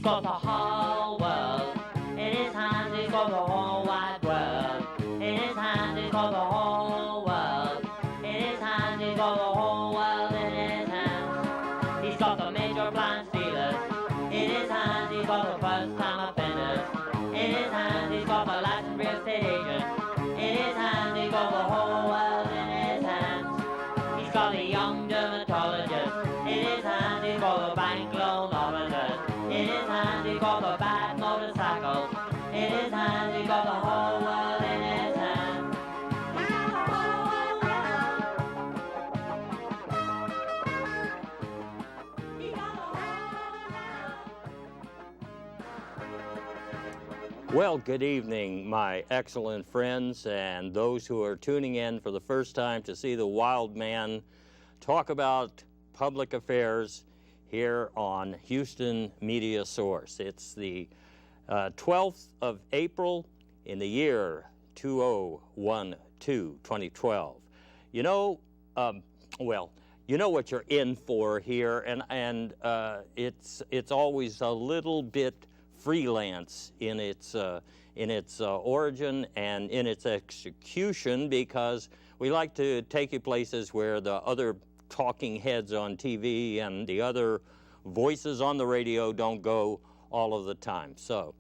He's got the whole world in his hands. He's got the whole wide world in his hands. He's got the whole world in his hands. He's got the whole world in his hands. He's got the major blind stealers in his hands. He's got the first time offenders in his hands. He's got the licensed real estate agent in his hands. He's got the whole world in his hands. He's got the young dermatologist in his hands. He's got the bank loan officers in his hands. He's got the bad motorcycles in his hands. He's got the whole world in his hands. Well, good evening, my excellent friends and those who are tuning in for the first time to see the Wild Man talk about public affairs here on Houston Media Source. It's the 12th of April in the year 2012. You know, well, you know what you're in for here, and it's always a little bit freelance in its origin and in its execution, because we like to take you places where the other talking heads on TV and the other voices on the radio don't go all of the time. So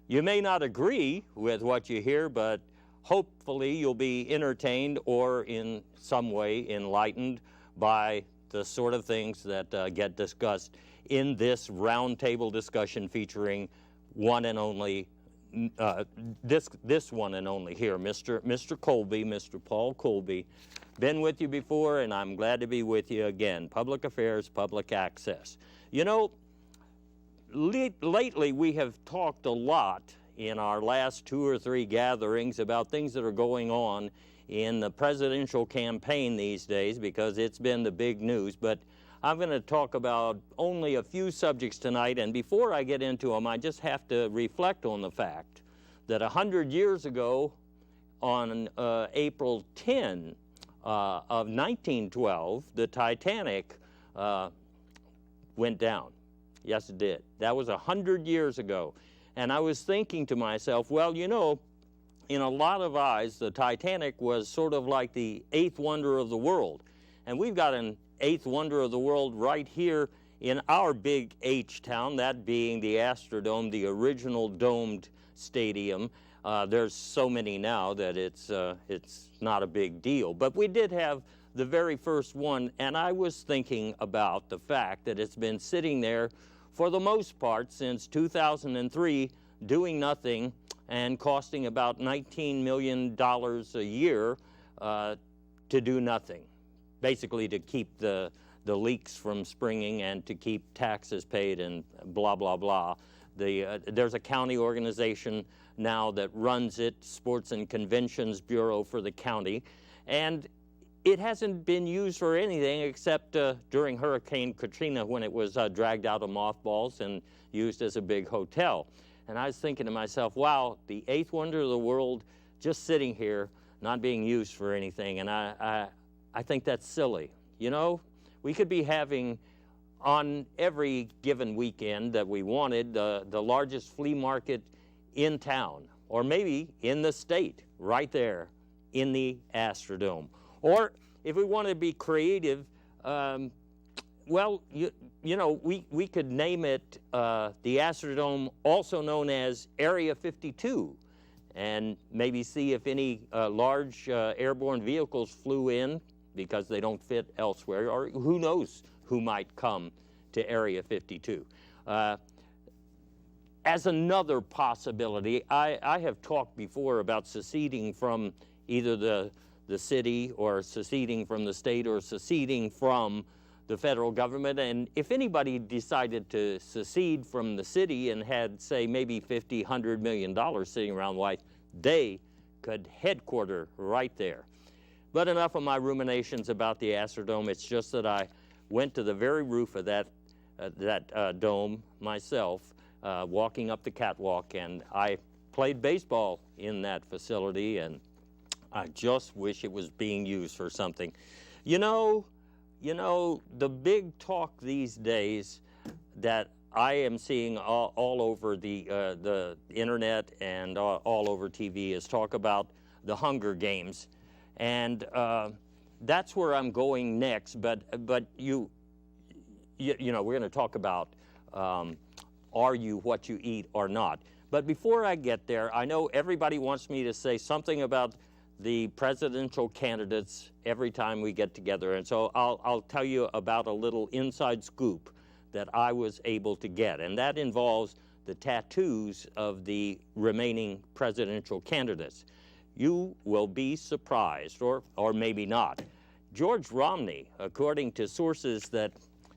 you may not agree with what you hear, but hopefully you'll be entertained or in some way enlightened by the sort of things that get discussed in this roundtable discussion featuring one and only, this one and only here, Mr. Colby, Mr. Paul Colby. Been with you before, and I'm glad to be with you again. Public affairs, public access. You know, lately we have talked a lot in our last 2 or 3 gatherings about things that are going on in the presidential campaign these days, because it's been the big news. But I'm going to talk about only a few subjects tonight, and before I get into them, I just have to reflect on the fact that 100 years ago, on April 10 of 1912, the Titanic went down. Yes, it did. That was 100 years ago. And I was thinking to myself, well, you know, in a lot of eyes, the Titanic was sort of like the 8th wonder of the world. And we've got an 8th wonder of the world right here in our big H town, that being the Astrodome, the original domed stadium. There's so many now that it's not a big deal. But we did have the very first one, and I was thinking about the fact that it's been sitting there for the most part since 2003, doing nothing and costing about $19 million a year to do nothing. Basically to keep the leaks from springing and to keep taxes paid and blah, blah, blah. There's a county organization now that runs it, Sports and Conventions Bureau for the county, and it hasn't been used for anything except during Hurricane Katrina, when it was dragged out of mothballs and used as a big hotel. And I was thinking to myself, wow, the 8th wonder of the world just sitting here, not being used for anything. And I think that's silly. You know, we could be having on every given weekend that we wanted the largest flea market in town, or maybe in the state, right there in the Astrodome. Or if we want to be creative, well, you know, we could name it the Astrodome, also known as Area 52, and maybe see if any large airborne vehicles flew in, because they don't fit elsewhere, or who knows who might come to Area 52. As another possibility, I have talked before about seceding from either the city, or seceding from the state, or seceding from the federal government. And if anybody decided to secede from the city and had, say, maybe $50, $100 million sitting around, why, they could headquarter right there. But enough of my ruminations about the Astrodome. It's just that I went to the very roof of that dome myself, walking up the catwalk, and I played baseball in that facility, and I just wish it was being used for something. You know, the big talk these days that I am seeing all over the internet and all over TV is talk about the Hunger Games, and that's where I'm going next. But you know, we're going to talk about are you what you eat or not. But before I get there, I know everybody wants me to say something about the presidential candidates every time we get together, and so I'll tell you about a little inside scoop that I was able to get, and that involves the tattoos of the remaining presidential candidates. You will be surprised, or maybe not. George Romney, according to sources that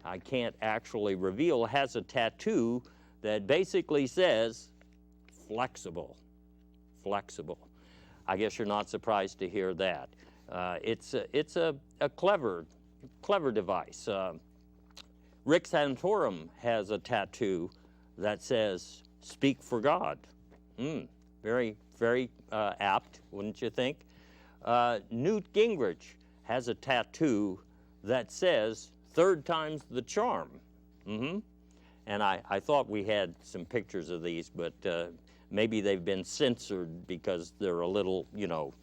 I can't actually reveal, has a tattoo that basically says flexible. Flexible. I guess you're not surprised to hear that. It's a clever device. Rick Santorum has a tattoo that says "Speak for God." Very apt, wouldn't you think? Newt Gingrich has a tattoo that says "Third time's the charm." And I thought we had some pictures of these, but maybe they've been censored because they're a little, you know,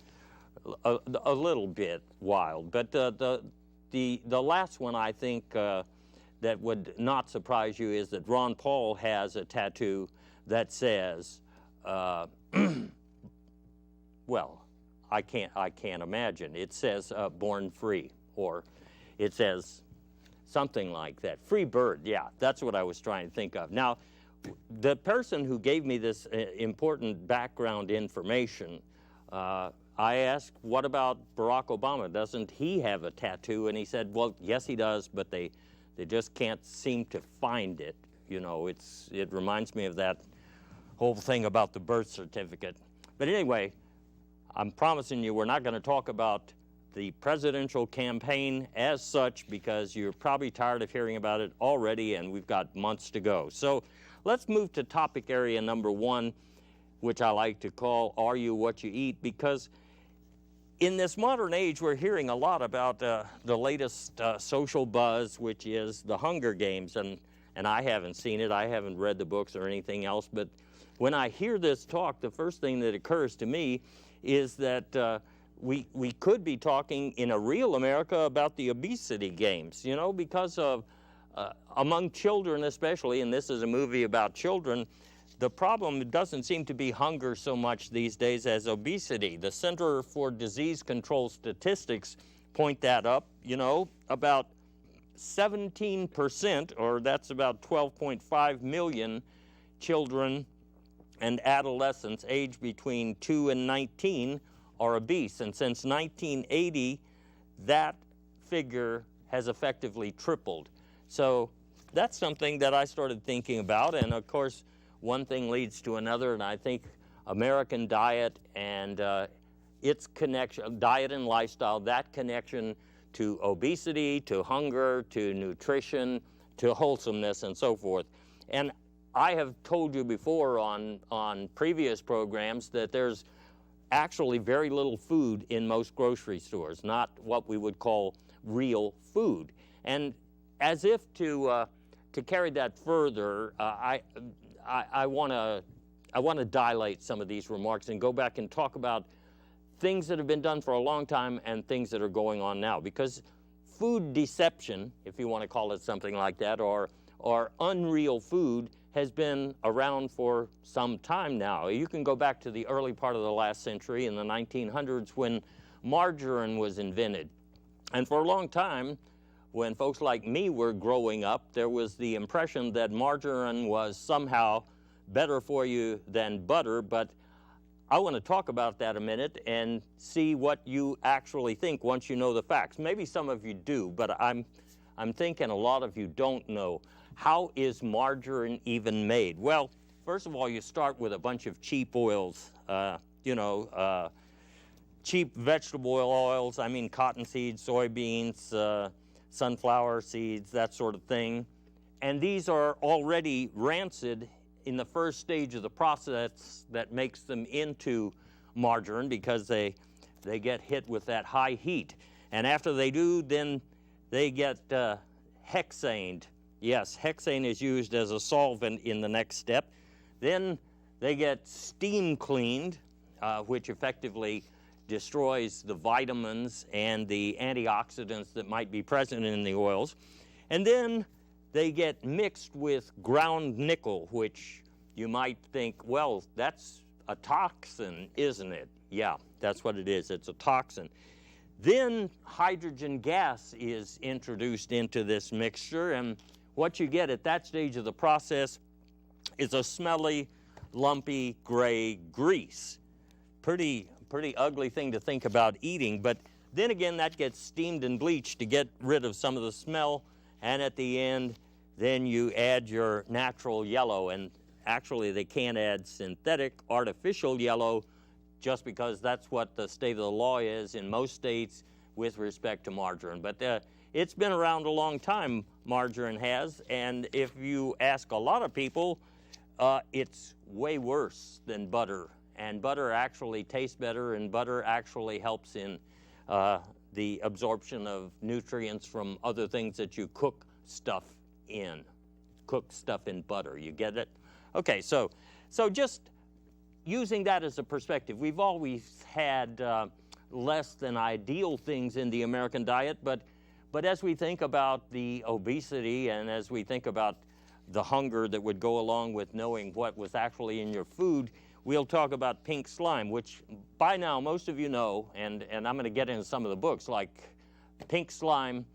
a little bit wild. But the last one I think that would not surprise you is that Ron Paul has a tattoo that says, well, I can't imagine. It says "Born Free," or it says something like that. Free bird, yeah, that's what I was trying to think of. Now, the person who gave me this important background information, I asked, what about Barack Obama? Doesn't he have a tattoo? And he said, well, yes, he does, but they just can't seem to find it. You know, it reminds me of that whole thing about the birth certificate. But anyway, I'm promising you we're not going to talk about the presidential campaign as such, because you're probably tired of hearing about it already, and we've got months to go. So let's move to topic area number one, which I like to call "Are You What You Eat?" Because in this modern age, we're hearing a lot about the latest social buzz, which is the Hunger Games, and I haven't seen it. I haven't read the books or anything else, but when I hear this talk, the first thing that occurs to me is that we could be talking in a real America about the obesity games, you know, because of among children especially, and this is a movie about children, the problem doesn't seem to be hunger so much these days as obesity. The Center for Disease Control Statistics point that up, you know, about 17%, or that's about 12.5 million children and adolescents aged between 2 and 19 are obese. And since 1980, that figure has effectively tripled. So that's something that I started thinking about. And of course, one thing leads to another. And I think American diet and its connection, diet and lifestyle, that connection to obesity, to hunger, to nutrition, to wholesomeness, and so forth. And I have told you before on previous programs that there's actually very little food in most grocery stores, not what we would call real food. And as if to carry that further, I want to dilate some of these remarks and go back and talk about things that have been done for a long time and things that are going on now. Because food deception, if you want to call it something like that, or unreal food, has been around for some time now. You can go back to the early part of the last century, in the 1900s, when margarine was invented. And for a long time, when folks like me were growing up, there was the impression that margarine was somehow better for you than butter. But I want to talk about that a minute and see what you actually think once you know the facts. Maybe some of you do, but I'm thinking a lot of you don't know. How is margarine even made? Well, first of all, you start with a bunch of cheap oils, cheap vegetable oils. I mean, cottonseed, soybeans, sunflower seeds, that sort of thing. And these are already rancid in the first stage of the process that makes them into margarine, because they get hit with that high heat. And after they do, then they get hexaned. Yes, hexane is used as a solvent in the next step. Then they get steam cleaned, which effectively destroys the vitamins and the antioxidants that might be present in the oils. And then they get mixed with ground nickel, which you might think, well, that's a toxin, isn't it? Yeah, that's what it is. It's a toxin. Then hydrogen gas is introduced into this mixture, and what you get at that stage of the process is a smelly, lumpy, gray grease. Pretty ugly thing to think about eating, but then again, that gets steamed and bleached to get rid of some of the smell, and at the end, then you add your natural yellow, and actually they can't add synthetic, artificial yellow, just because that's what the state of the law is in most states with respect to margarine. But it's been around a long time, margarine has, and if you ask a lot of people, it's way worse than butter. And butter actually tastes better, and butter actually helps in the absorption of nutrients from other things that you cook stuff in. Cook stuff in butter, you get it? Okay, so just using that as a perspective, we've always had less than ideal things in the American diet, but as we think about the obesity and as we think about the hunger that would go along with knowing what was actually in your food, we'll talk about pink slime, which by now most of you know, and I'm going to get into some of the books, like pink slime.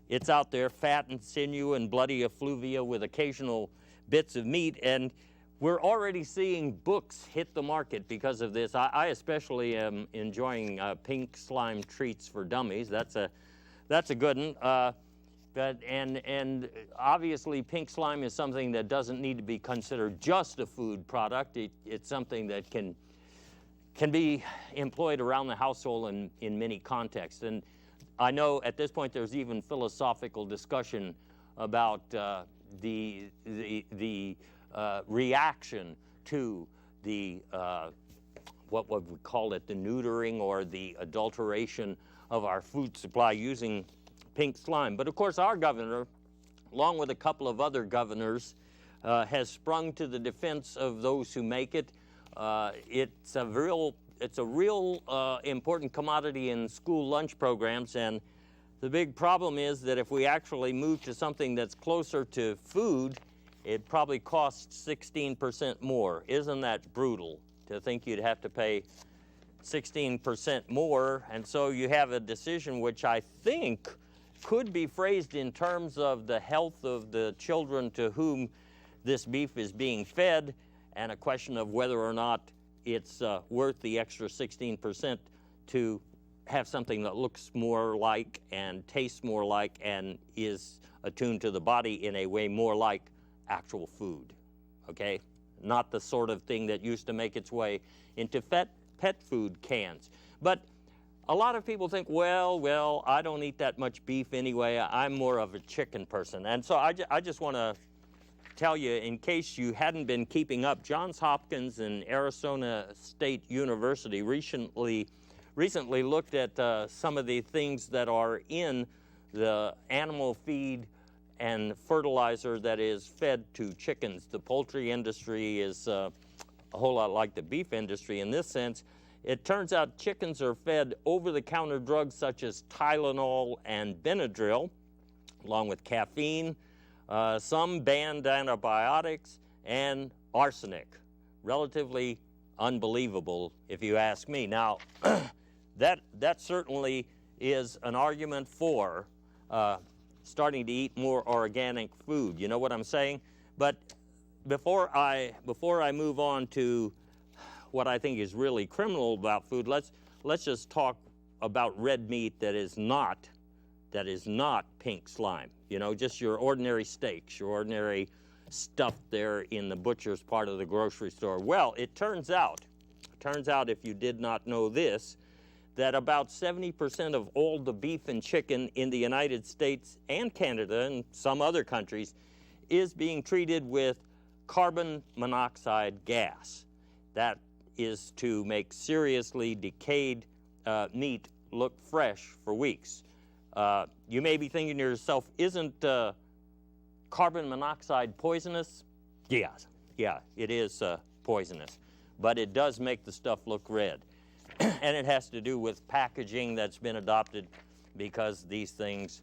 It's out there, fat and sinew and bloody effluvia with occasional bits of meat, and we're already seeing books hit the market because of this. I especially am enjoying pink slime treats for dummies. That's a good one. And obviously pink slime is something that doesn't need to be considered just a food product. It's something that can be employed around the household in many contexts. And I know at this point there's even philosophical discussion about the reaction to the what would we call it, the neutering or the adulteration of our food supply using pink slime. But of course our governor, along with a couple of other governors, has sprung to the defense of those who make it. It's a real important commodity in school lunch programs, and the big problem is that if we actually move to something that's closer to food, it probably costs 16% more. Isn't that brutal to think you'd have to pay 16% more? And so you have a decision which I think could be phrased in terms of the health of the children to whom this beef is being fed, and a question of whether or not it's worth the extra 16% to have something that looks more like and tastes more like and is attuned to the body in a way more like actual food, okay? Not the sort of thing that used to make its way into pet food cans. But a lot of people think, well, I don't eat that much beef anyway. I'm more of a chicken person. And so I just want to tell you, in case you hadn't been keeping up, Johns Hopkins and Arizona State University recently looked at some of the things that are in the animal feed and fertilizer that is fed to chickens. The poultry industry is a whole lot like the beef industry in this sense. It turns out chickens are fed over-the-counter drugs such as Tylenol and Benadryl, along with caffeine, some banned antibiotics, and arsenic. Relatively unbelievable, if you ask me. Now, that certainly is an argument for starting to eat more organic food. You know what I'm saying? But before I move on to what I think is really criminal about food, let's just talk about red meat that is not pink slime. You know, just your ordinary steaks, your ordinary stuff there in the butcher's part of the grocery store. Well, it turns out if you did not know this, that about 70% of all the beef and chicken in the United States and Canada and some other countries is being treated with carbon monoxide gas. That is to make seriously decayed meat look fresh for weeks. You may be thinking to yourself, isn't carbon monoxide poisonous? Yeah, it is poisonous, but it does make the stuff look red. And it has to do with packaging that's been adopted, because these things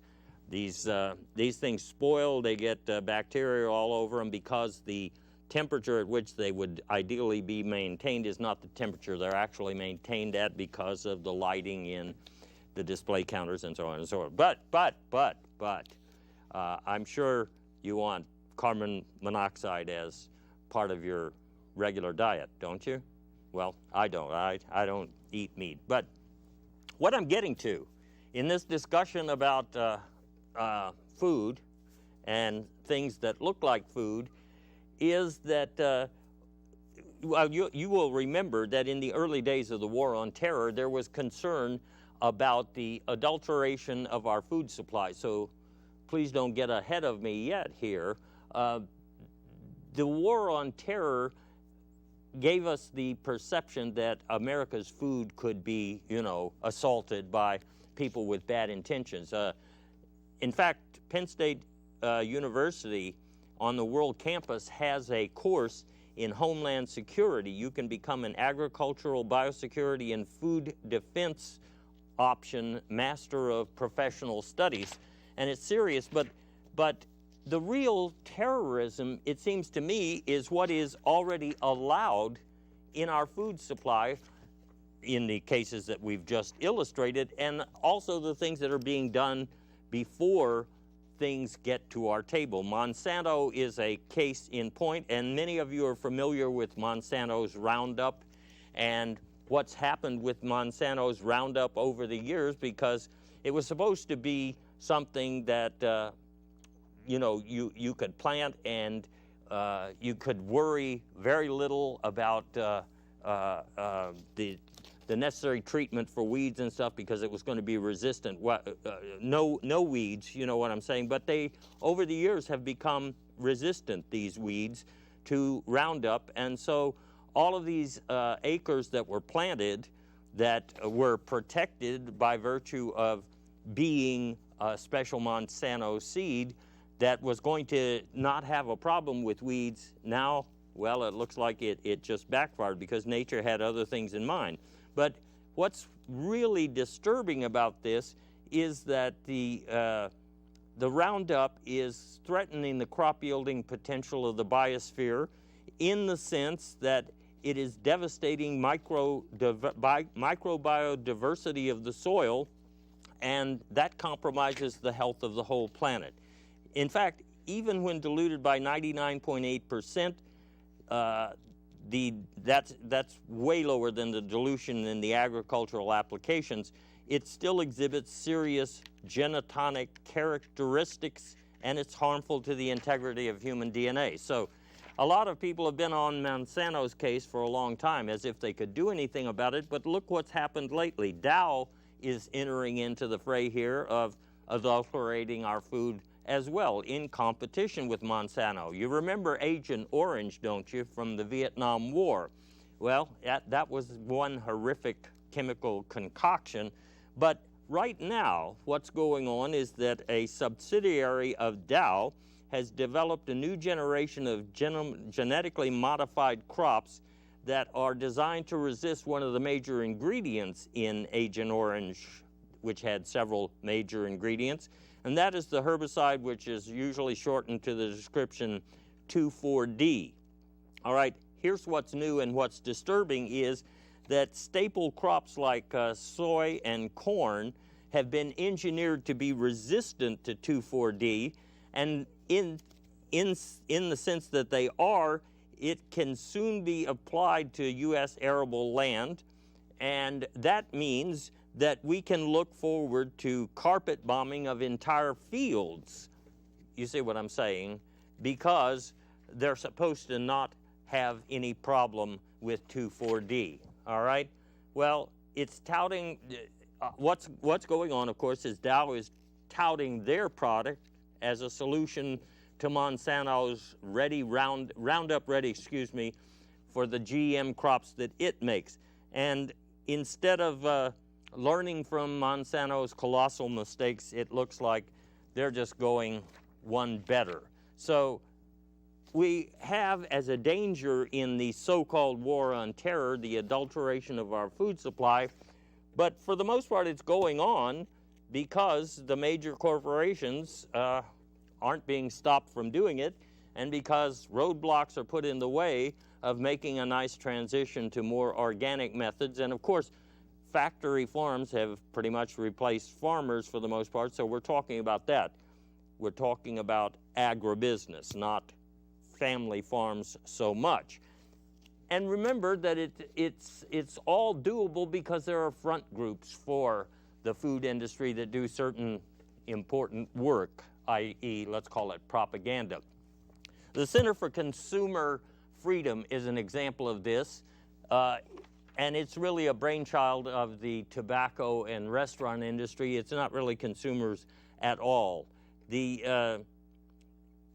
spoil, they get bacteria all over them, because the temperature at which they would ideally be maintained is not the temperature they're actually maintained at, because of the lighting in the display counters and so on and so on. But, I'm sure you want carbon monoxide as part of your regular diet, don't you? Well, I don't. I don't eat meat. But what I'm getting to in this discussion about food and things that look like food is that, well, you will remember that in the early days of the War on Terror, there was concern about the adulteration of our food supply. So please don't get ahead of me yet here. The War on Terror gave us the perception that America's food could be, assaulted by people with bad intentions. In fact, Penn State University on the World Campus has a course in Homeland Security. You can become an agricultural, biosecurity, and food defense option Master of Professional Studies. And it's serious, but the real terrorism, it seems to me, is what is already allowed in our food supply in the cases that we've just illustrated, and also the things that are being done before things get to our table. Monsanto is a case in point, and many of you are familiar with Monsanto's Roundup and what's happened with Monsanto's Roundup over the years, because it was supposed to be something that you could plant, and you could worry very little about the necessary treatment for weeds and stuff, because it was going to be resistant. No weeds, you know what I'm saying, but they, over the years, have become resistant, these weeds, to Roundup. And so all of these acres that were planted that were protected by virtue of being a special Monsanto seed that was going to not have a problem with weeds, now, well, it looks like it just backfired, because nature had other things in mind. But what's really disturbing about this is that the Roundup is threatening the crop yielding potential of the biosphere, in the sense that it is devastating microbiodiversity of the soil, and that compromises the health of the whole planet. In fact, even when diluted by 99.8%, that's way lower than the dilution in the agricultural applications. It still exhibits serious genotonic characteristics, and it's harmful to the integrity of human DNA. So a lot of people have been on Monsanto's case for a long time, as if they could do anything about it, but look what's happened lately. Dow is entering into the fray here of adulterating our food as well, in competition with Monsanto. You remember Agent Orange, don't you, from the Vietnam War? Well, that was one horrific chemical concoction. But right now, what's going on is that a subsidiary of Dow has developed a new generation of genetically modified crops that are designed to resist one of the major ingredients in Agent Orange, which had several major ingredients, and that is the herbicide, which is usually shortened to the description 2,4-D. All right, here's what's new and what's disturbing is that staple crops like soy and corn have been engineered to be resistant to 2,4-D, and in the sense that they are, it can soon be applied to U.S. arable land, and that means that we can look forward to carpet bombing of entire fields. You see what I'm saying? Because they're supposed to not have any problem with 2,4-D, all right? Well, it's touting, what's going on, of course, is Dow is touting their product as a solution to Monsanto's Roundup Ready, for the GM crops that it makes. And instead of learning from Monsanto's colossal mistakes, it looks like they're just going one better. So we have as a danger in the so-called war on terror the adulteration of our food supply, but for the most part it's going on because the major corporations aren't being stopped from doing it, and because roadblocks are put in the way of making a nice transition to more organic methods. And of course, factory farms have pretty much replaced farmers for the most part, so we're talking about that. We're talking about agribusiness, not family farms so much. And remember that it's all doable because there are front groups for the food industry that do certain important work, i.e., let's call it propaganda. The Center for Consumer Freedom is an example of this, and it's really a brainchild of the tobacco and restaurant industry. It's not really consumers at all.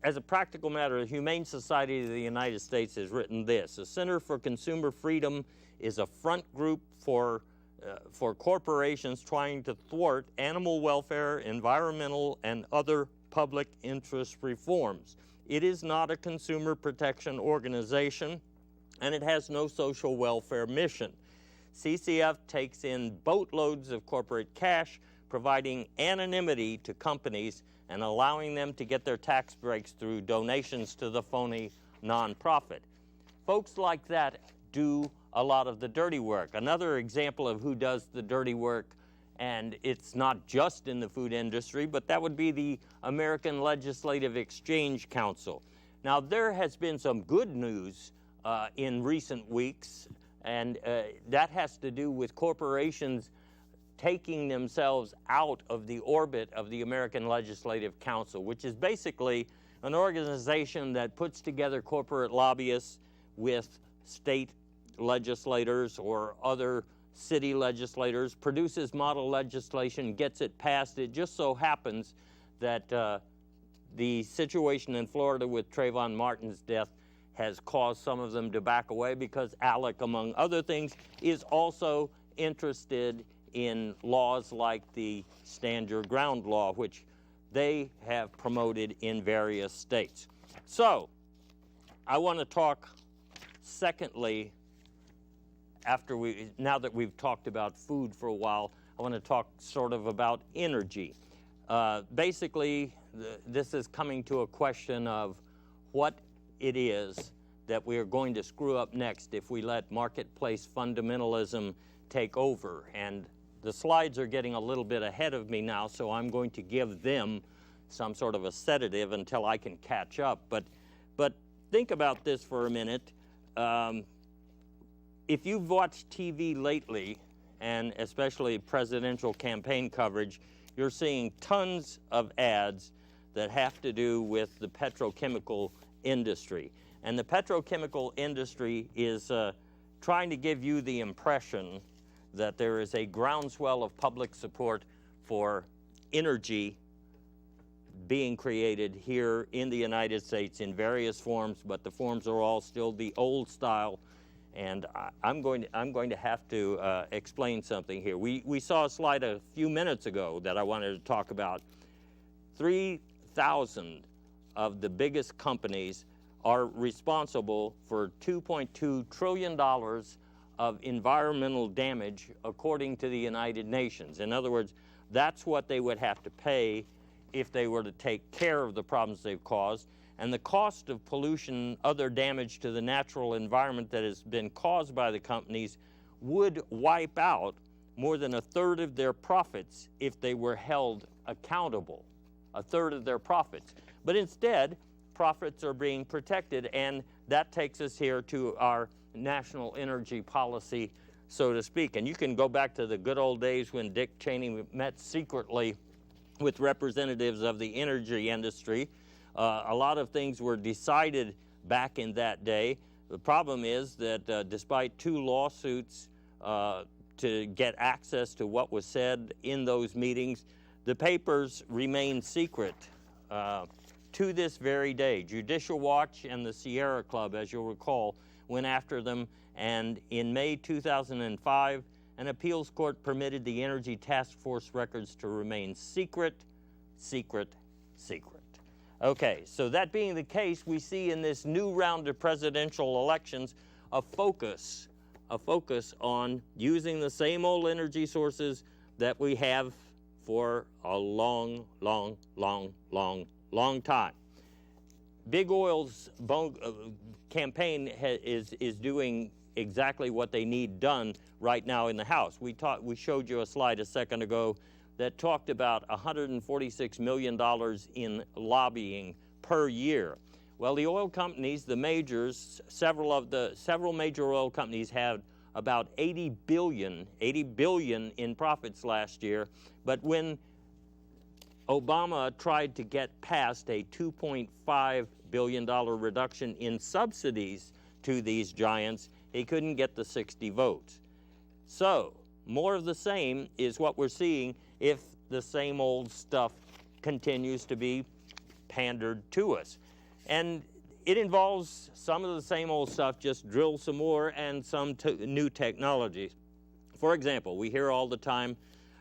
As a practical matter, the Humane Society of the United States has written this: the Center for Consumer Freedom is a front group for corporations trying to thwart animal welfare, environmental, and other public interest reforms. It is not a consumer protection organization, and it has no social welfare mission. CCF takes in boatloads of corporate cash, providing anonymity to companies and allowing them to get their tax breaks through donations to the phony nonprofit. Folks like that do a lot of the dirty work. Another example of who does the dirty work, and it's not just in the food industry, but that would be the American Legislative Exchange Council. Now, there has been some good news in recent weeks, and that has to do with corporations taking themselves out of the orbit of the American Legislative Council, which is basically an organization that puts together corporate lobbyists with state legislators or other city legislators, produces model legislation, gets it passed. It just so happens that the situation in Florida with Trayvon Martin's death has caused some of them to back away because ALEC, among other things, is also interested in laws like the Stand Your Ground law, which they have promoted in various states. So, I want to talk, secondly, now that we've talked about food for a while, I want to talk sort of about energy. Basically, this is coming to a question of what it is that we are going to screw up next if we let marketplace fundamentalism take over. And the slides are getting a little bit ahead of me now, so I'm going to give them some sort of a sedative until I can catch up. But think about this for a minute. If you've watched TV lately, and especially presidential campaign coverage, you're seeing tons of ads that have to do with the petrochemical industry. And the petrochemical industry is trying to give you the impression that there is a groundswell of public support for energy being created here in the United States in various forms, but the forms are all still the old style. And I'm going to have to explain something here. We saw a slide a few minutes ago that I wanted to talk about. 3,000 of the biggest companies are responsible for $2.2 trillion of environmental damage according to the United Nations. In other words, that's what they would have to pay if they were to take care of the problems they've caused. And the cost of pollution, other damage to the natural environment that has been caused by the companies would wipe out more than a third of their profits if they were held accountable, a third of their profits. But instead, profits are being protected, and that takes us here to our national energy policy, so to speak. And you can go back to the good old days when Dick Cheney met secretly with representatives of the energy industry. A lot of things were decided back in that day. The problem is that despite 2 lawsuits to get access to what was said in those meetings, the papers remain secret to this very day. Judicial Watch and the Sierra Club, as you'll recall, went after them, and in May 2005, an appeals court permitted the Energy Task Force records to remain secret, secret, secret. Okay, so that being the case, we see in this new round of presidential elections a focus on using the same old energy sources that we have for a long, long, long, long, long time. Big Oil's campaign is doing exactly what they need done right now in the House. We showed you a slide a second ago that talked about $146 million in lobbying per year. Well, the oil companies, the majors, several major oil companies had about 80 billion in profits last year. But when Obama tried to get past a $2.5 billion reduction in subsidies to these giants, he couldn't get the 60 votes. So more of the same is what we're seeing if the same old stuff continues to be pandered to us. And it involves some of the same old stuff, just drill some more, and some new technologies. For example, we hear all the time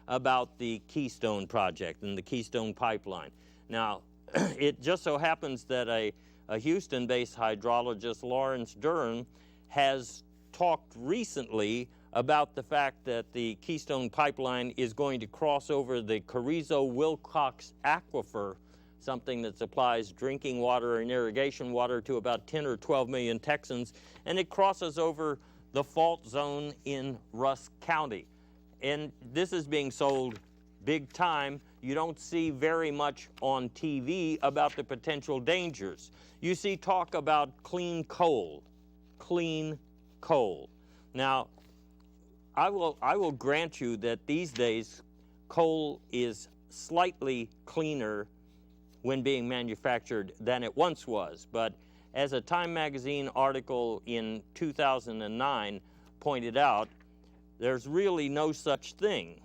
about the Keystone Project and the Keystone Pipeline. Now, it just so happens that a Houston-based hydrologist, Lawrence Dern, has talked recently about the fact that the Keystone Pipeline is going to cross over the Carrizo-Wilcox Aquifer, something that supplies drinking water and irrigation water to about 10 or 12 million Texans, and it crosses over the fault zone in Rusk County. And this is being sold big time. You don't see very much on TV about the potential dangers. You see talk about clean coal. Now, I will grant you that these days coal is slightly cleaner when being manufactured than it once was. But as a Time magazine article in 2009 pointed out, there's really no such thing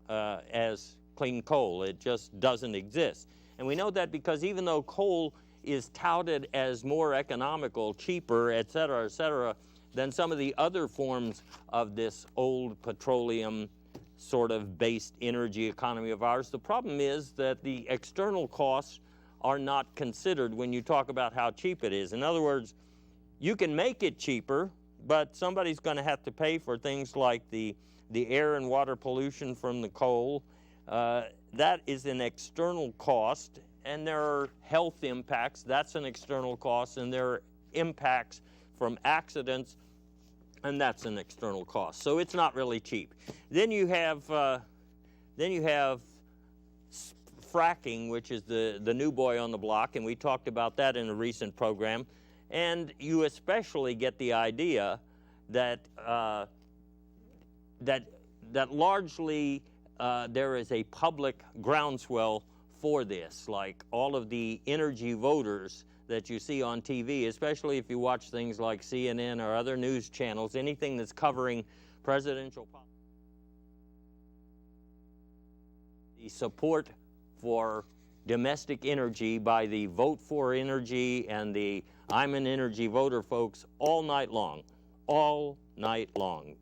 as clean coal. It just doesn't exist. And we know that because even though coal is touted as more economical, cheaper, et cetera, than some of the other forms of this old petroleum sort of based energy economy of ours, the problem is that the external costs are not considered when you talk about how cheap it is. In other words, you can make it cheaper, but somebody's going to have to pay for things like the air and water pollution from the coal. That is an external cost, and there are health impacts. That's an external cost, and there are impacts from accidents, and that's an external cost. So it's not really cheap. Then you have fracking, which is the new boy on the block, and we talked about that in a recent program. And you especially get the idea that that largely there is a public groundswell for this, like all of the energy voters that you see on TV, especially if you watch things like CNN or other news channels, anything that's covering presidential policy. The support for domestic energy by the Vote for Energy and the I'm an Energy Voter folks all night long,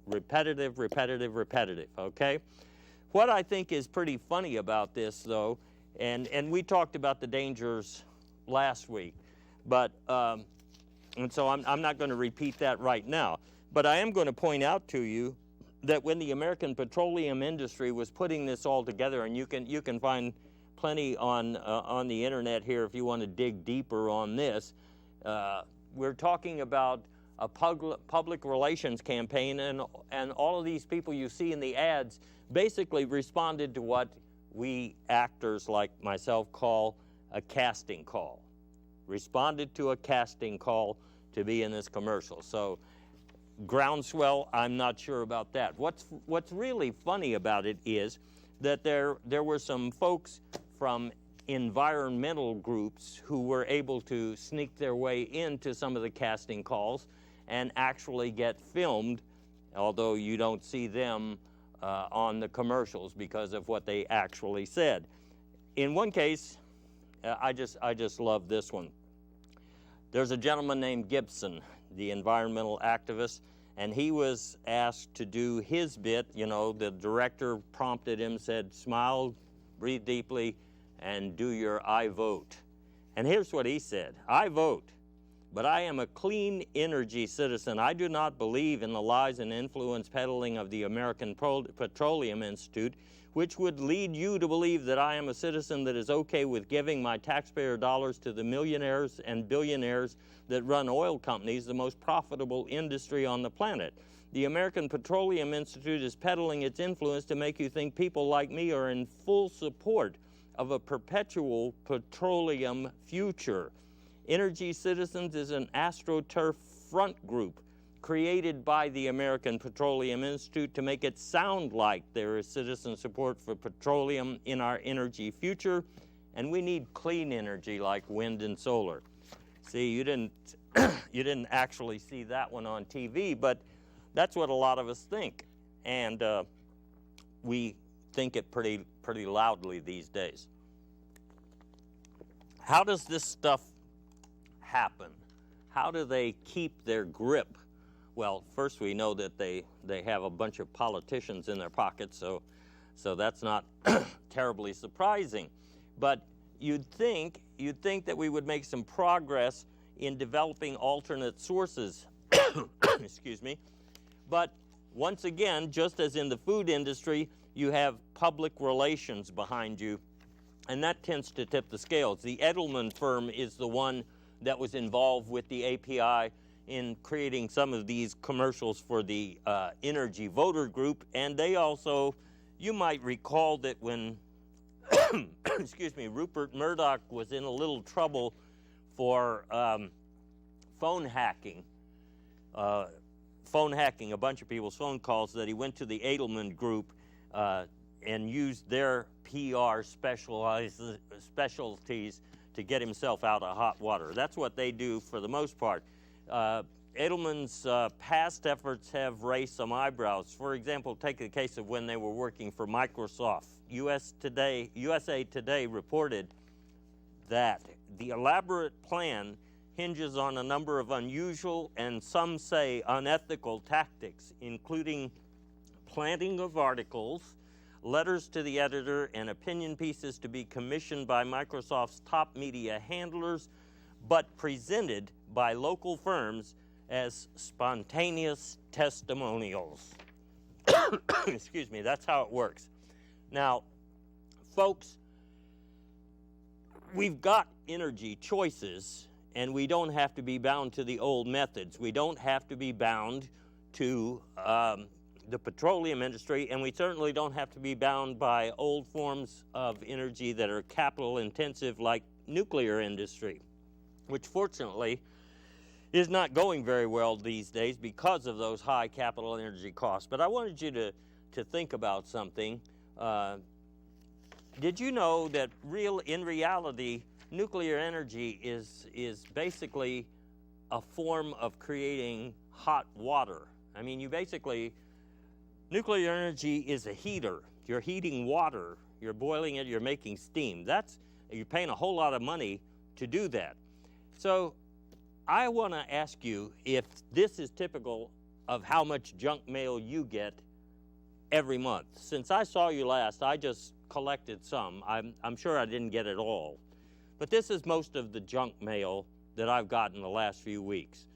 repetitive, okay? What I think is pretty funny about this, though, and we talked about the dangers last week, but, and so I'm not going to repeat that right now, but I am going to point out to you that when the American petroleum industry was putting this all together, and you can find plenty on the internet here if you want to dig deeper on this, we're talking about a public relations campaign, and all of these people you see in the ads basically responded to what we actors like myself call a casting call. Responded to a casting call to be in this commercial. So groundswell, I'm not sure about that. What's really funny about it is that there were some folks from environmental groups who were able to sneak their way into some of the casting calls and actually get filmed, although you don't see them on the commercials because of what they actually said. In one case, I just love this one. There's a gentleman named Gibson, the environmental activist, and he was asked to do his bit. You know, the director prompted him, said, smile, breathe deeply, and do your I vote. And here's what he said: I vote, but I am a clean energy citizen. I do not believe in the lies and influence peddling of the American Petroleum Institute, which would lead you to believe that I am a citizen that is okay with giving my taxpayer dollars to the millionaires and billionaires that run oil companies, the most profitable industry on the planet. The American Petroleum Institute is peddling its influence to make you think people like me are in full support of a perpetual petroleum future. Energy Citizens is an AstroTurf front group created by the American Petroleum Institute to make it sound like there is citizen support for petroleum in our energy future, and we need clean energy like wind and solar. See, you didn't you didn't actually see that one on TV, but that's what a lot of us think, and we think it pretty loudly these days. How does this stuff happen? How do they keep their grip? Well, first we know that they have a bunch of politicians in their pockets, so that's not terribly surprising. But you'd think that we would make some progress in developing alternate sources. Excuse me. But once again, just as in the food industry, you have public relations behind you, and that tends to tip the scales. The Edelman firm is the one that was involved with the API in creating some of these commercials for the Energy Voter Group, and they also, you might recall that when excuse me, Rupert Murdoch was in a little trouble for phone hacking a bunch of people's phone calls, that he went to the Edelman Group and used their PR specialties to get himself out of hot water. That's what they do for the most part. Edelman's past efforts have raised some eyebrows. For example, take the case of when they were working for Microsoft. USA Today reported that the elaborate plan hinges on a number of unusual and some say unethical tactics, including planting of articles, letters to the editor, and opinion pieces to be commissioned by Microsoft's top media handlers, but presented by local firms as spontaneous testimonials. Excuse me, that's how it works. Now, folks, we've got energy choices, and we don't have to be bound to the old methods. We don't have to be bound to the petroleum industry, and we certainly don't have to be bound by old forms of energy that are capital intensive like nuclear industry, which fortunately is not going very well these days because of those high capital energy costs. But I wanted you to think about something. Did you know that in reality, nuclear energy is basically a form of creating hot water? I mean, nuclear energy is a heater. You're heating water, you're boiling it, you're making steam. You're paying a whole lot of money to do that. So I want to ask you if this is typical of how much junk mail you get every month. Since I saw you last, I just collected some. I'm sure I didn't get it all. But this is most of the junk mail that I've gotten the last few weeks.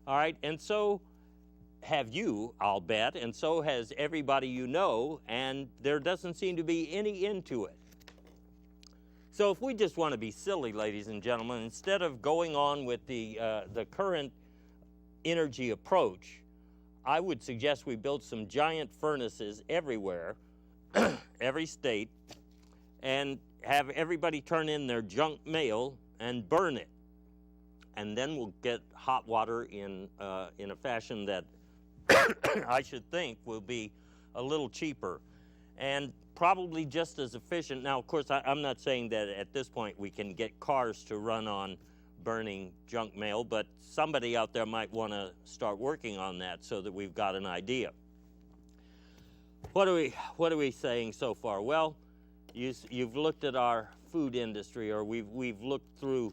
All right, and so have you, I'll bet, and so has everybody you know, and there doesn't seem to be any end to it. So if we just want to be silly, ladies and gentlemen, instead of going on with the current energy approach, I would suggest we build some giant furnaces everywhere, every state, and have everybody turn in their junk mail and burn it. And then we'll get hot water in a fashion that I should think will be a little cheaper and probably just as efficient. Now, of course, I'm not saying that at this point we can get cars to run on burning junk mail, but somebody out there might want to start working on that so that we've got an idea. What are we saying so far? Well, you've looked at our food industry, or we've looked through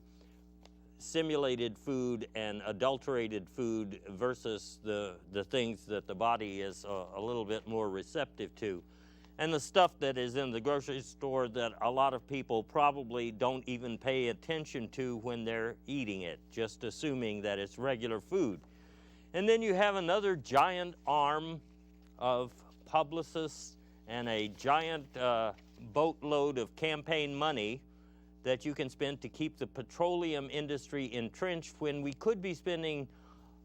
simulated food and adulterated food versus the things that the body is a little bit more receptive to. and the stuff that is in the grocery store that a lot of people probably don't even pay attention to when they're eating it, just assuming that it's regular food. And then you have another giant arm of publicists and a giant boatload of campaign money that you can spend to keep the petroleum industry entrenched when we could be spending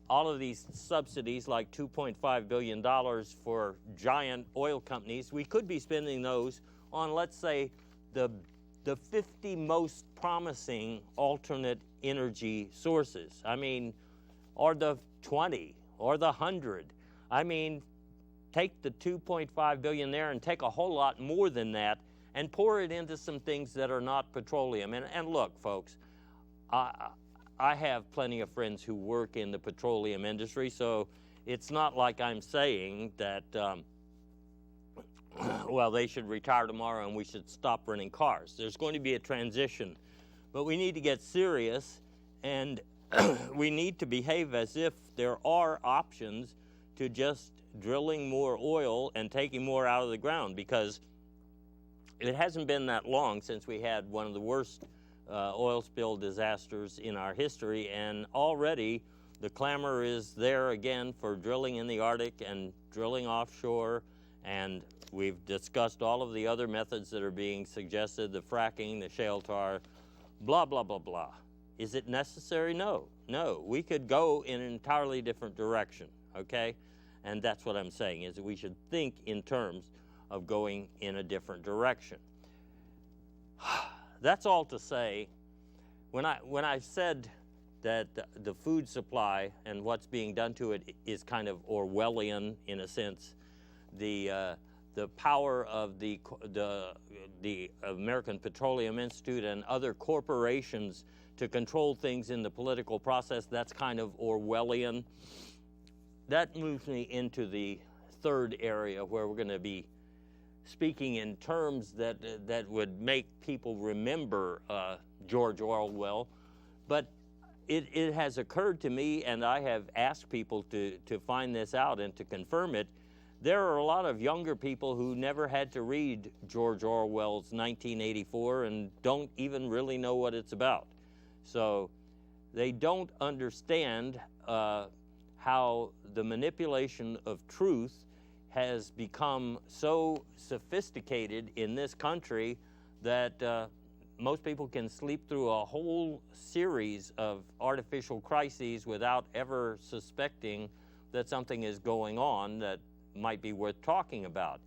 all of these subsidies, like $2.5 billion for giant oil companies. We could be spending those on, let's say, the 50 most promising alternate energy sources. I mean, or the 20, or the 100. I mean, take the $2.5 billion there and take a whole lot more than that and pour it into some things that are not petroleum. And look, folks, I have plenty of friends who work in the petroleum industry, so it's not like I'm saying that, well, they should retire tomorrow and we should stop running cars. There's going to be a transition, but we need to get serious, and we need to behave as if there are options to just drilling more oil and taking more out of the ground, because it hasn't been that long since we had one of the worst oil spill disasters in our history, and already the clamor is there again for drilling in the Arctic and drilling offshore, and we've discussed all of the other methods that are being suggested, the fracking, the shale tar, blah, blah, blah, blah. Is it necessary? No. No. We could go in an entirely different direction, okay? And that's what I'm saying, is that we should think in terms of going in a different direction. That's all to say, when I said that the food supply and what's being done to it is kind of Orwellian in a sense, the power of the American Petroleum Institute and other corporations to control things in the political process, that's kind of Orwellian. That moves me into the third area where we're going to be speaking in terms that would make people remember George Orwell. But it has occurred to me, and I have asked people to find this out and to confirm it. There are a lot of younger people who never had to read George Orwell's 1984 and don't even really know what it's about. So they don't understand how the manipulation of truth has become so sophisticated in this country that most people can sleep through a whole series of artificial crises without ever suspecting that something is going on that might be worth talking about.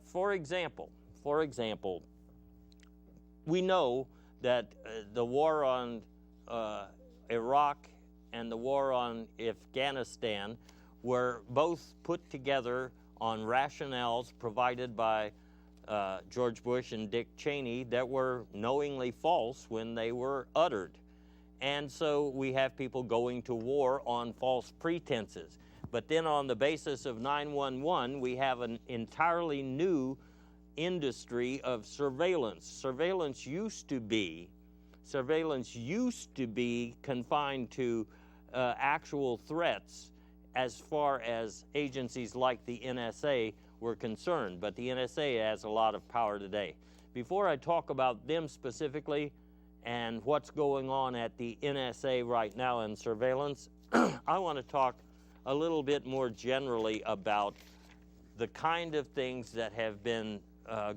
For example, we know that the war on Iraq and the war on Afghanistan were both put together on rationales provided by George Bush and Dick Cheney that were knowingly false when they were uttered. And so we have people going to war on false pretenses. But then on the basis of 911, we have an entirely new industry of surveillance. Surveillance used to be confined to actual threats as far as agencies like the NSA were concerned, but the NSA has a lot of power today. Before I talk about them specifically and what's going on at the NSA right now in surveillance, I want to talk a little bit more generally about the kind of things that have been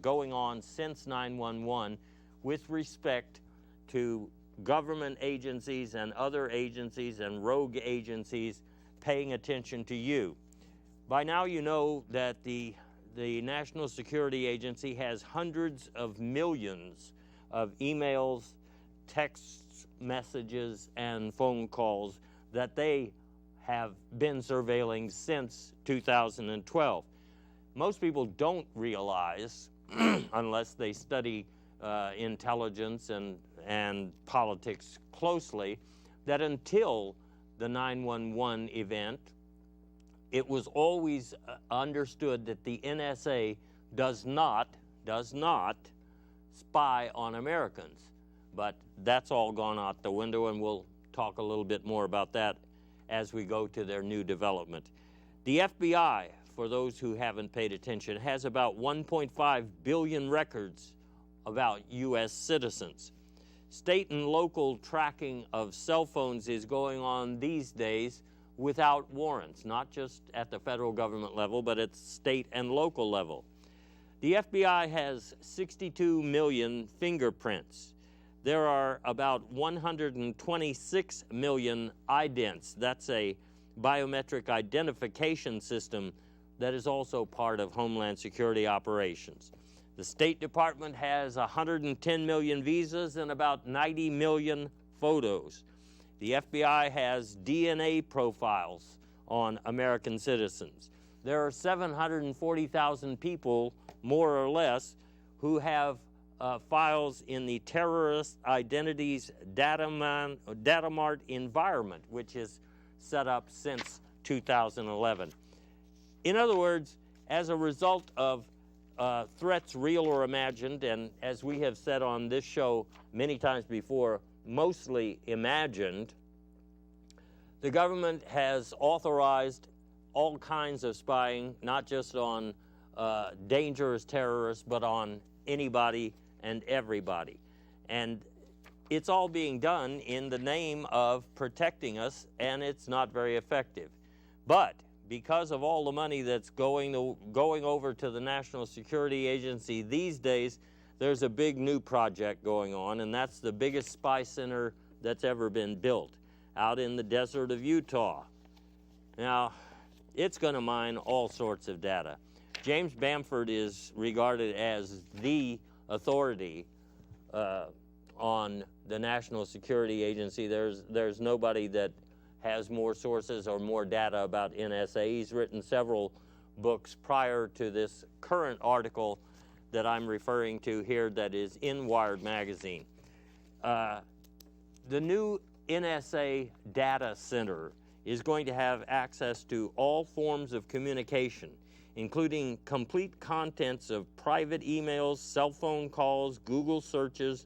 going on since 911 with respect to government agencies and other agencies and rogue agencies paying attention to you. By now you know that the National Security Agency has hundreds of millions of emails, text messages, and phone calls that they have been surveilling since 2012. Most people don't realize, unless they study intelligence and politics closely, that until the 911 event, it was always understood that the NSA does not spy on Americans. But that's all gone out the window, and we'll talk a little bit more about that as we go to their new development. The FBI, for those who haven't paid attention, has about 1.5 billion records about U.S. citizens. State and local tracking of cell phones is going on these days without warrants, not just at the federal government level, but at state and local level. The FBI has 62 million fingerprints. There are about 126 million idents. That's a biometric identification system that is also part of Homeland Security operations. The State Department has 110 million visas and about 90 million photos. The FBI has DNA profiles on American citizens. There are 740,000 people, more or less, who have files in the Terrorist Identities Data Mart environment, which is set up since 2011. In other words, as a result of threats real or imagined, and as we have said on this show many times before, mostly imagined, the government has authorized all kinds of spying, not just on dangerous terrorists, but on anybody and everybody. And it's all being done in the name of protecting us, and it's not very effective. But because of all the money that's going over to the National Security Agency these days, there's a big new project going on, and that's the biggest spy center that's ever been built out in the desert of Utah. Now, it's going to mine all sorts of data. James Bamford is regarded as the authority on the National Security Agency. There's nobody that has more sources or more data about NSA. He's written several books prior to this current article that I'm referring to here that is in Wired magazine. The new NSA data center is going to have access to all forms of communication, including complete contents of private emails, cell phone calls, Google searches,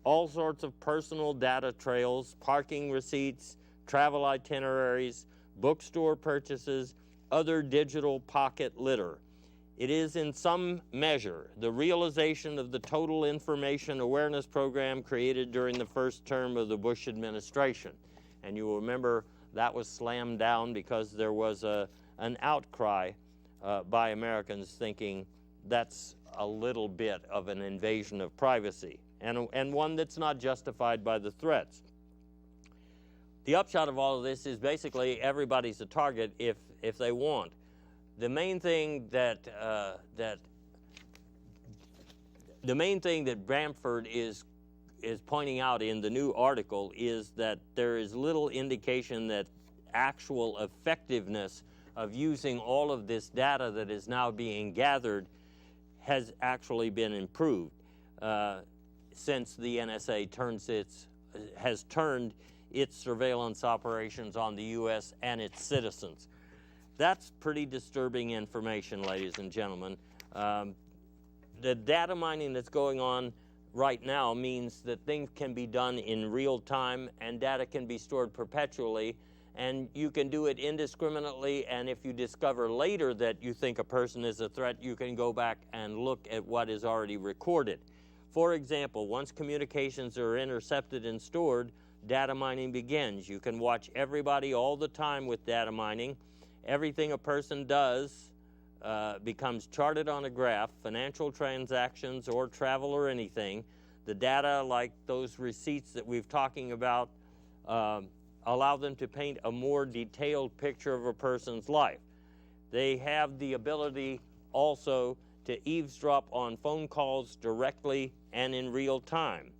all sorts of personal data trails, parking receipts, travel itineraries, bookstore purchases, other digital pocket litter. It is in some measure the realization of the Total Information Awareness Program created during the first term of the Bush administration. And you will remember that was slammed down because there was an outcry by Americans thinking that's a little bit of an invasion of privacy, and one that's not justified by the threats. The upshot of all of this is basically everybody's a target if they want. The main thing that Bamford is pointing out in the new article is that there is little indication that actual effectiveness of using all of this data that is now being gathered has actually been improved since the NSA has turned its surveillance operations on the U.S. and its citizens. That's pretty disturbing information, ladies and gentlemen. The data mining that's going on right now means that things can be done in real time and data can be stored perpetually, and you can do it indiscriminately, and if you discover later that you think a person is a threat, you can go back and look at what is already recorded. For example, once communications are intercepted and stored, data mining begins. You can watch everybody all the time with data mining. Everything a person does becomes charted on a graph, financial transactions or travel or anything. The data, like those receipts that we've talking about, allow them to paint a more detailed picture of a person's life. They have the ability also to eavesdrop on phone calls directly and in real time.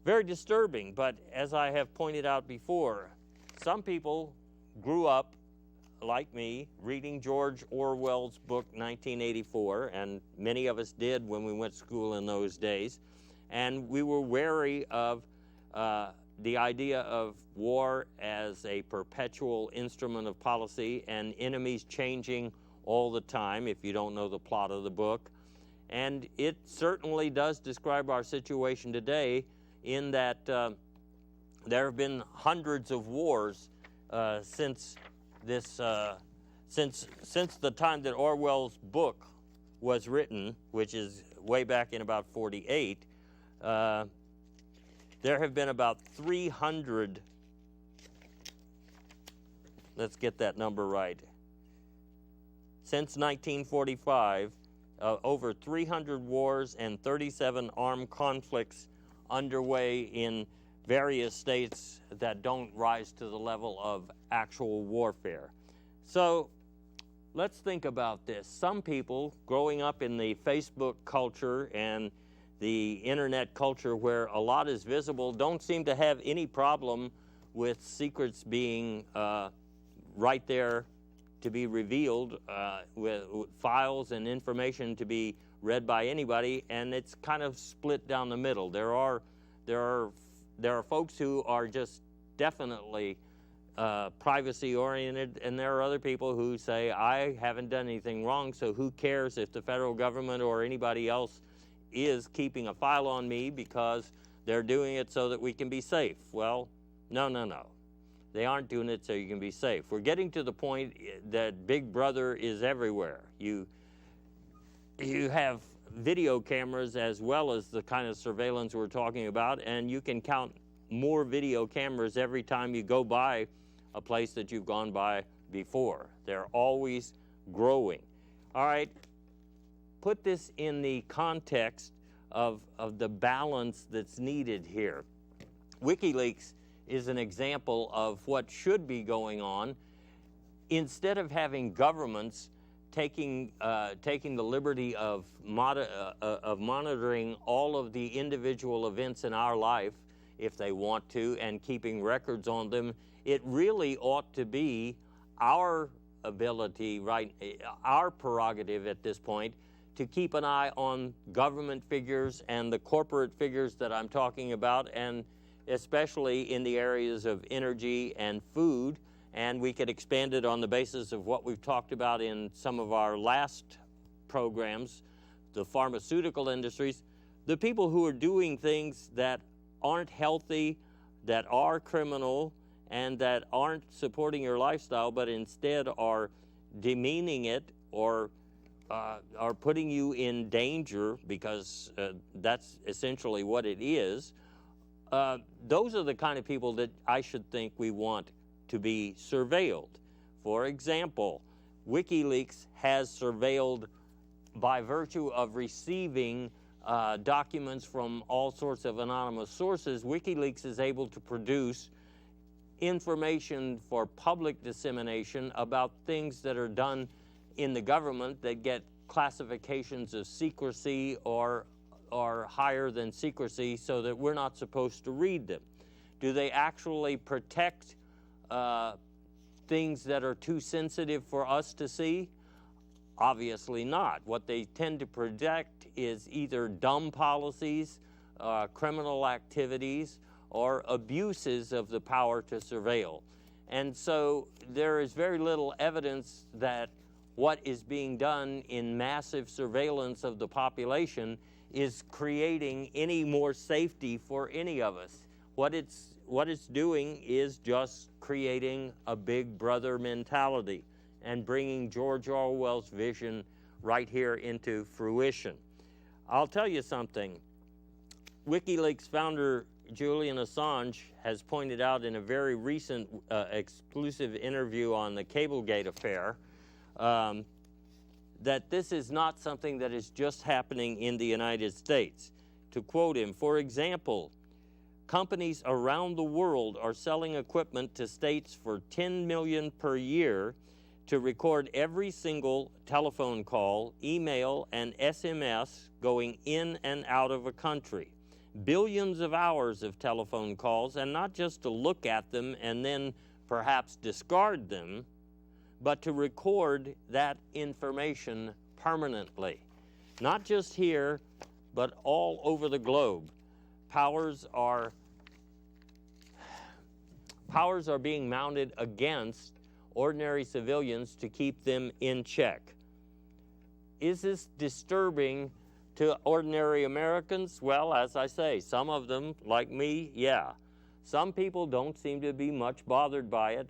Very disturbing, but as I have pointed out before, some people grew up, like me, reading George Orwell's book 1984, and many of us did when we went to school in those days, and we were wary of the idea of war as a perpetual instrument of policy and enemies changing all the time, if you don't know the plot of the book. And it certainly does describe our situation today in that there have been hundreds of wars since since the time that Orwell's book was written, which is way back in about 48, there have been about 300, let's get that number right, since 1945, over 300 wars and 37 armed conflicts underway in various states that don't rise to the level of actual warfare. So let's think about this. Some people growing up in the Facebook culture and the internet culture where a lot is visible don't seem to have any problem with secrets being right there to be revealed, with files and information to be read by anybody, and it's kind of split down the middle. There are folks who are just definitely privacy oriented, and there are other people who say, I haven't done anything wrong, so who cares if the federal government or anybody else is keeping a file on me because they're doing it so that we can be safe. Well, no. They aren't doing it so you can be safe. We're getting to the point that Big Brother is everywhere. You have video cameras as well as the kind of surveillance we're talking about, and you can count more video cameras every time you go by a place that you've gone by before. They're always growing. All right, put this in the context of the balance that's needed here. WikiLeaks is an example of what should be going on. Instead of having governments taking the liberty of monitoring all of the individual events in our life, if they want to, and keeping records on them, it really ought to be our ability, right, our prerogative at this point, to keep an eye on government figures and the corporate figures that I'm talking about, and especially in the areas of energy and food. And we could expand it on the basis of what we've talked about in some of our last programs, the pharmaceutical industries, the people who are doing things that aren't healthy, that are criminal, and that aren't supporting your lifestyle, but instead are demeaning it or are putting you in danger, because that's essentially what it is. Those are the kind of people that I should think we want to be surveilled. For example, WikiLeaks has surveilled, by virtue of receiving documents from all sorts of anonymous sources, WikiLeaks is able to produce information for public dissemination about things that are done in the government that get classifications of secrecy or higher than secrecy, so that we're not supposed to read them. Do they actually protect things that are too sensitive for us to see? Obviously not. What they tend to protect is either dumb policies, criminal activities, or abuses of the power to surveil. And so there is very little evidence that what is being done in massive surveillance of the population is creating any more safety for any of us. What it's doing is just creating a Big Brother mentality and bringing George Orwell's vision right here into fruition. I'll tell you something. WikiLeaks founder Julian Assange has pointed out in a very recent exclusive interview on the Cablegate affair that this is not something that is just happening in the United States. To quote him, for example, companies around the world are selling equipment to states for $10 million per year to record every single telephone call, email, and SMS going in and out of a country. Billions of hours of telephone calls, and not just to look at them and then perhaps discard them, but to record that information permanently. Not just here, but all over the globe. Powers are being mounted against ordinary civilians to keep them in check. Is this disturbing to ordinary Americans? Well, as I say, some of them, like me, yeah. Some people don't seem to be much bothered by it.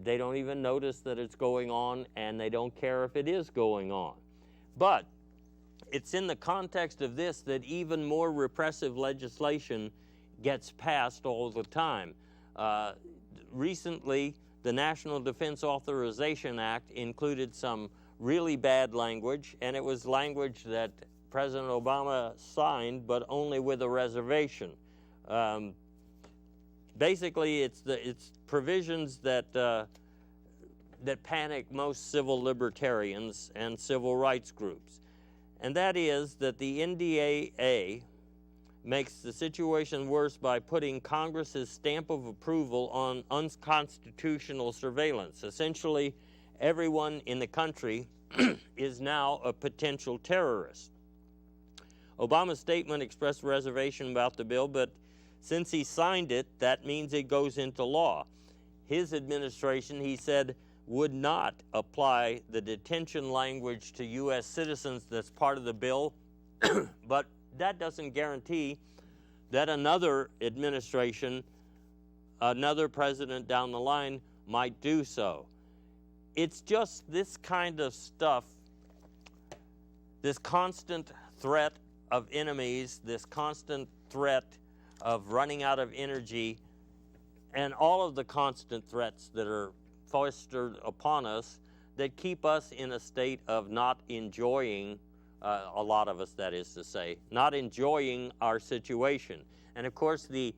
They don't even notice that it's going on, and they don't care if it is going on. But it's in the context of this that even more repressive legislation gets passed all the time. Recently, the National Defense Authorization Act included some really bad language, and it was language that President Obama signed, but only with a reservation. Basically, it's provisions that that panic most civil libertarians and civil rights groups, and that is that the NDAA makes the situation worse by putting Congress's stamp of approval on unconstitutional surveillance. Essentially, everyone in the country is now a potential terrorist. Obama's statement expressed reservation about the bill, but since he signed it, that means it goes into law. His administration, he said, would not apply the detention language to U.S. citizens that's part of the bill, but that doesn't guarantee that another administration, another president down the line might do so. It's just this kind of stuff, this constant threat of enemies, this constant threat of running out of energy, and all of the constant threats that are foisted upon us that keep us in a state of not enjoying, a lot of us, that is to say, not enjoying our situation. And of course, the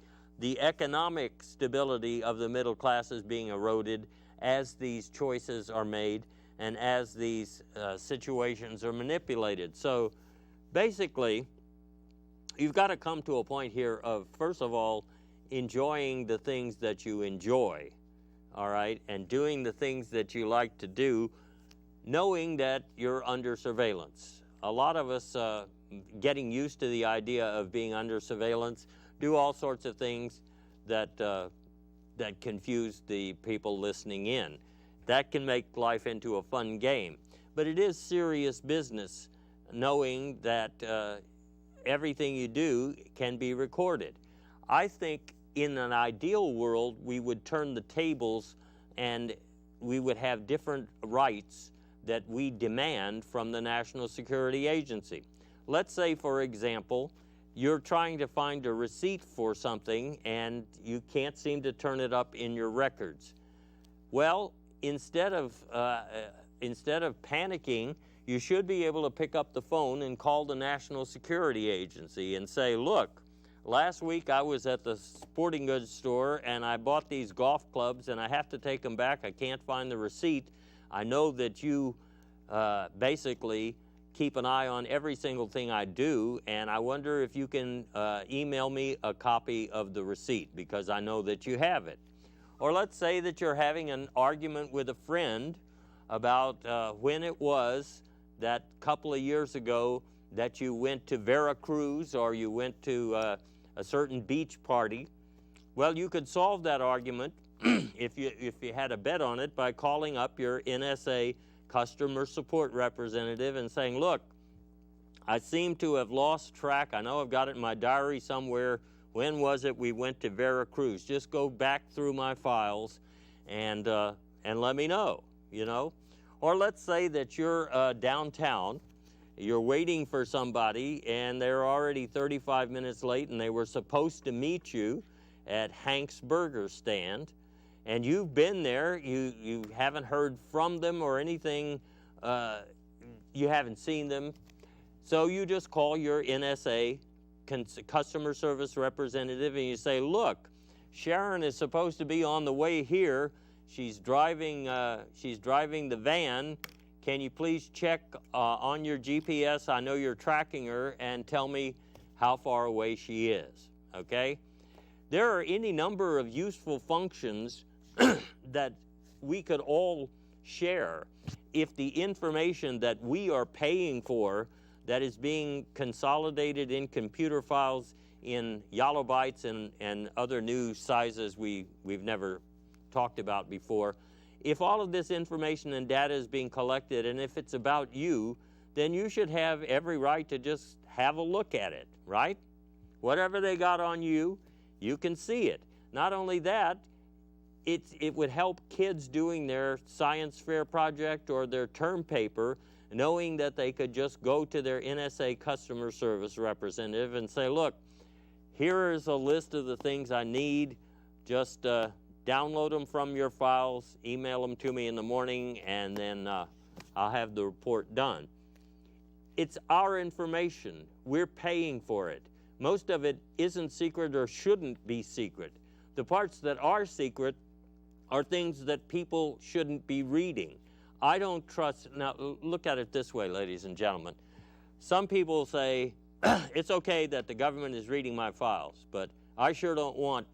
economic stability of the middle class is being eroded as these choices are made and as these situations are manipulated. So basically, you've got to come to a point here of, first of all, enjoying the things that you enjoy, all right, and doing the things that you like to do, knowing that you're under surveillance. A lot of us, getting used to the idea of being under surveillance, do all sorts of things that that confuse the people listening in. That can make life into a fun game. But it is serious business, knowing that everything you do can be recorded. I think in an ideal world, we would turn the tables and we would have different rights that we demand from the National Security Agency. Let's say, for example, you're trying to find a receipt for something and you can't seem to turn it up in your records. Well, instead of panicking, you should be able to pick up the phone and call the National Security Agency and say, look, last week I was at the sporting goods store and I bought these golf clubs and I have to take them back. I can't find the receipt. I know that you basically keep an eye on every single thing I do, and I wonder if you can email me a copy of the receipt because I know that you have it. Or let's say that you're having an argument with a friend about when it was that couple of years ago that you went to Veracruz or you went to a certain beach party. Well, you could solve that argument if you had a bet on it by calling up your NSA customer support representative and saying, look, I seem to have lost track. I know I've got it in my diary somewhere. When was it we went to Veracruz? Just go back through my files and let me know, you know. Or let's say that you're downtown, you're waiting for somebody and they're already 35 minutes late and they were supposed to meet you at Hank's Burger Stand, and you've been there, you haven't heard from them or anything, you haven't seen them, so you just call your NSA customer service representative and you say, look, Sharon is supposed to be on the way here. She's driving the van. Can you please check on your GPS? I know you're tracking her, and tell me how far away she is, okay? There are any number of useful functions that we could all share if the information that we are paying for, that is being consolidated in computer files in YOLObytes and other new sizes we've never talked about before. If all of this information and data is being collected, and if it's about you, then you should have every right to just have a look at it, right? Whatever they got on you, you can see it. Not only that, it would help kids doing their science fair project or their term paper, knowing that they could just go to their NSA customer service representative and say, look, here is a list of the things I need. Just download them from your files, email them to me in the morning, and then I'll have the report done. It's our information. We're paying for it. Most of it isn't secret or shouldn't be secret. The parts that are secret are things that people shouldn't be reading. I don't trust, now look at it this way, ladies and gentlemen. Some people say, it's okay that the government is reading my files, but I sure don't want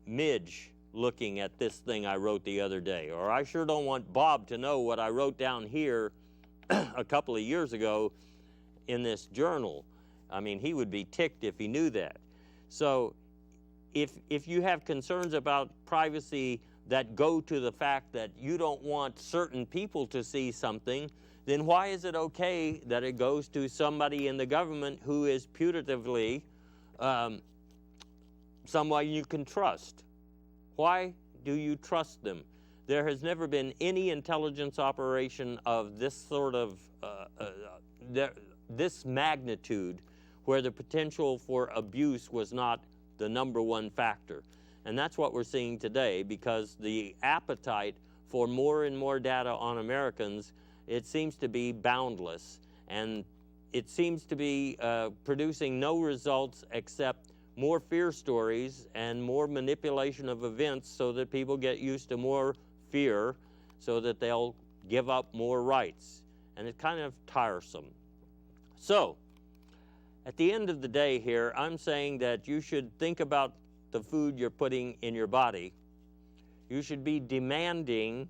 Midge looking at this thing I wrote the other day, or I sure don't want Bob to know what I wrote down here a couple of years ago in this journal. I mean, he would be ticked if he knew that. So if you have concerns about privacy that go to the fact that you don't want certain people to see something, then why is it okay that it goes to somebody in the government who is putatively someone you can trust? Why do you trust them? There has never been any intelligence operation of this sort of, this magnitude where the potential for abuse was not the #1 factor. And that's what we're seeing today, because the appetite for more and more data on Americans, it seems to be boundless. And it seems to be producing no results except more fear stories and more manipulation of events so that people get used to more fear so that they'll give up more rights. And it's kind of tiresome. So, at the end of the day here, I'm saying that you should think about the food you're putting in your body. You should be demanding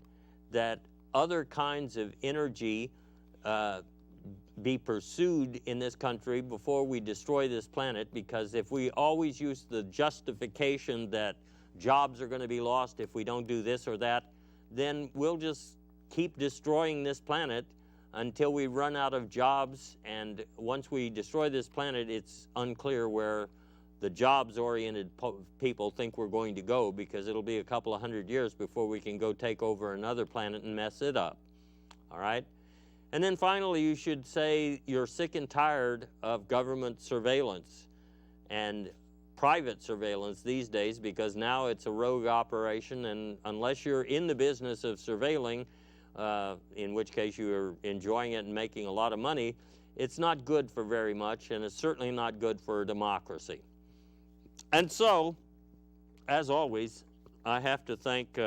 that other kinds of energy be pursued in this country before we destroy this planet, because if we always use the justification that jobs are going to be lost if we don't do this or that, then we'll just keep destroying this planet until we run out of jobs. And once we destroy this planet, it's unclear where the jobs-oriented people think we're going to go, because it'll be a couple of hundred years before we can go take over another planet and mess it up. All right? And then finally, you should say you're sick and tired of government surveillance and private surveillance these days, because now it's a rogue operation, and unless you're in the business of surveilling, in which case you're enjoying it and making a lot of money, it's not good for very much, and it's certainly not good for democracy. And so, as always, I have to thank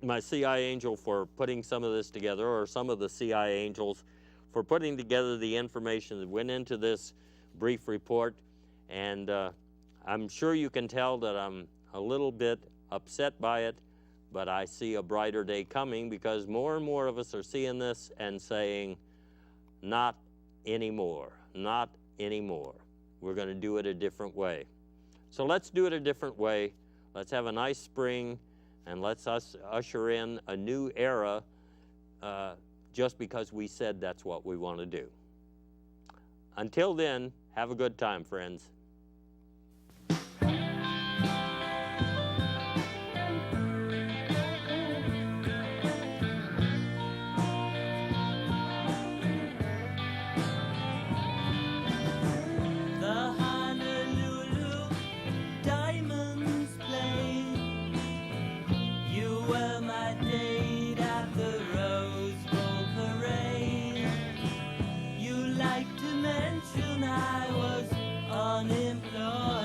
my CIA angel for putting some of this together, or some of the CIA angels for putting together the information that went into this brief report. And I'm sure you can tell that I'm a little bit upset by it, but I see a brighter day coming, because more and more of us are seeing this and saying, not anymore, not anymore. We're going to do it a different way. So let's do it a different way. Let's have a nice spring, and let's usher in a new era just because we said that's what we want to do. Until then, have a good time, friends. I was unemployed.